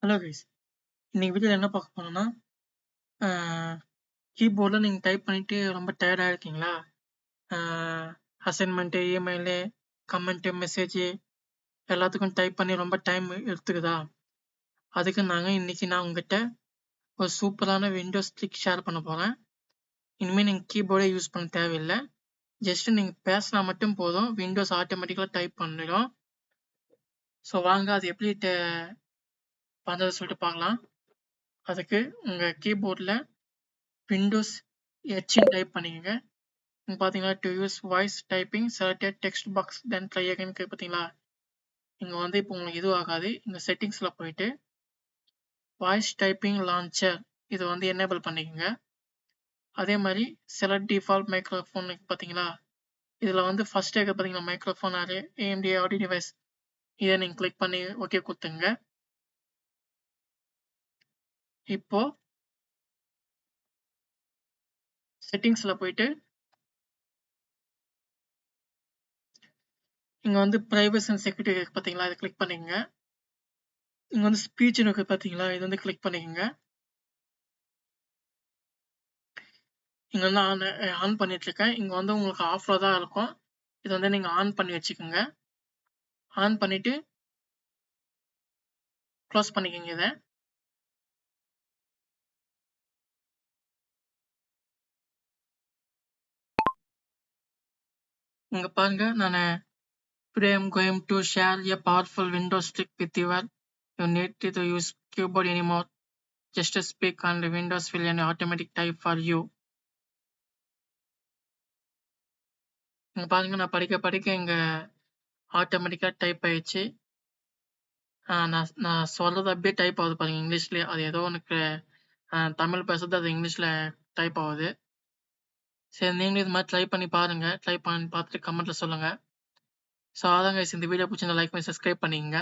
Hello guys. இன்னைக்கு வீடியோல என்ன பார்க்க போறோம்னா, கீபோர்டில் நீங்கள் டைப் பண்ணிட்டு ரொம்ப டயர்டாக இருக்கீங்களா? அசைன்மெண்ட்டு, இமெயிலு, கமெண்ட்டு, மெசேஜு எல்லாத்துக்கும் டைப் பண்ணி ரொம்ப டைம் எடுத்துக்குதா? அதுக்கு இன்னைக்கு நான் உங்ககிட்ட ஒரு சூப்பரான விண்டோஸ் ட்ரிக் ஷேர் பண்ண போகிறேன். இனிமேல் நீங்கள் கீபோர்டே யூஸ் பண்ண தேவையில்லை. ஜஸ்ட் நீங்கள் பேசினா மட்டும் போதும், விண்டோஸ் ஆட்டோமேட்டிக்கலாக டைப் பண்ணிடும். ஸோ வாங்க அது எப்படி பண்ணுறது சொல்லிட்டு பார்க்கலாம். அதுக்கு உங்கள் கீபோர்டில் விண்டோஸ் ஹெச்ன்னு டைப் பண்ணிக்கோங்க. பார்த்தீங்களா, to use voice typing selected text box then try again பார்த்தீங்களா. இங்கே வந்து இப்போ உங்களுக்கு இதுவும் ஆகாது. இங்கே செட்டிங்ஸில் போயிட்டு வாய்ஸ் டைப்பிங் லான்ச்சர் இது வந்து எனேபிள் பண்ணிக்கோங்க. அதே மாதிரி செலக்ட் டிஃபால்ட் மைக்ரோஃபோன் பார்த்தீங்களா, இதில் வந்து ஃபர்ஸ்ட் இருக்க பார்த்தீங்களா மைக்ரோஃபோன் ஏஎம்டி ஆடியோ டிவைஸ், இதை நீங்கள் கிளிக் பண்ணி ஓகே கொடுத்துங்க. இப்போ செட்டிங்ஸில் போயிட்டு இங்கே வந்து ப்ரைவசி அண்ட் செக்யூரிட்டி பார்த்தீங்களா, இதை கிளிக் பண்ணிக்கோங்க. இங்கே வந்து ஸ்பீச்னு இருக்கு பார்த்தீங்களா, இது வந்து கிளிக் பண்ணிக்கோங்க. இங்கே வந்து ஆன் பண்ணிட்டு இருக்கேன். இங்கே வந்து உங்களுக்கு ஆஃப்ல தான் இருக்கும். இது வந்து நீங்கள் ஆன் பண்ணி வச்சுக்கோங்க. ஆன் பண்ணிட்டு க்ளோஸ் பண்ணிக்கோங்க. இதை இங்கே பாருங்க, நான் today I'm going to share a powerful Windows trick with you. You need to use keyboard anymore. Just speak and Windows will an automatic type for you. இங்கே பாருங்க, நான் படிக்க இங்கே ஆட்டோமேட்டிக்காக டைப் ஆயிடுச்சு. நான் சொல்றது அப்படியே டைப் ஆகுது பாருங்க இங்கிலீஷ்லேயே. அது ஏதோ எனக்கு தமிழ் பேசுறது அது இங்கிலீஷில் டைப் ஆகுது. சரி, நீங்களும் இது மாதிரி ட்ரை பண்ணி பாருங்க. ட்ரை பண்ணி பார்த்துட்டு கமெண்ட்ல சொல்லுங்க. ஸோ அதான் guys, இந்த வீடியோ பிடிச்சிருந்தா லைக் பண்ணி சப்ஸ்கிரைப் பண்ணிக்கங்க.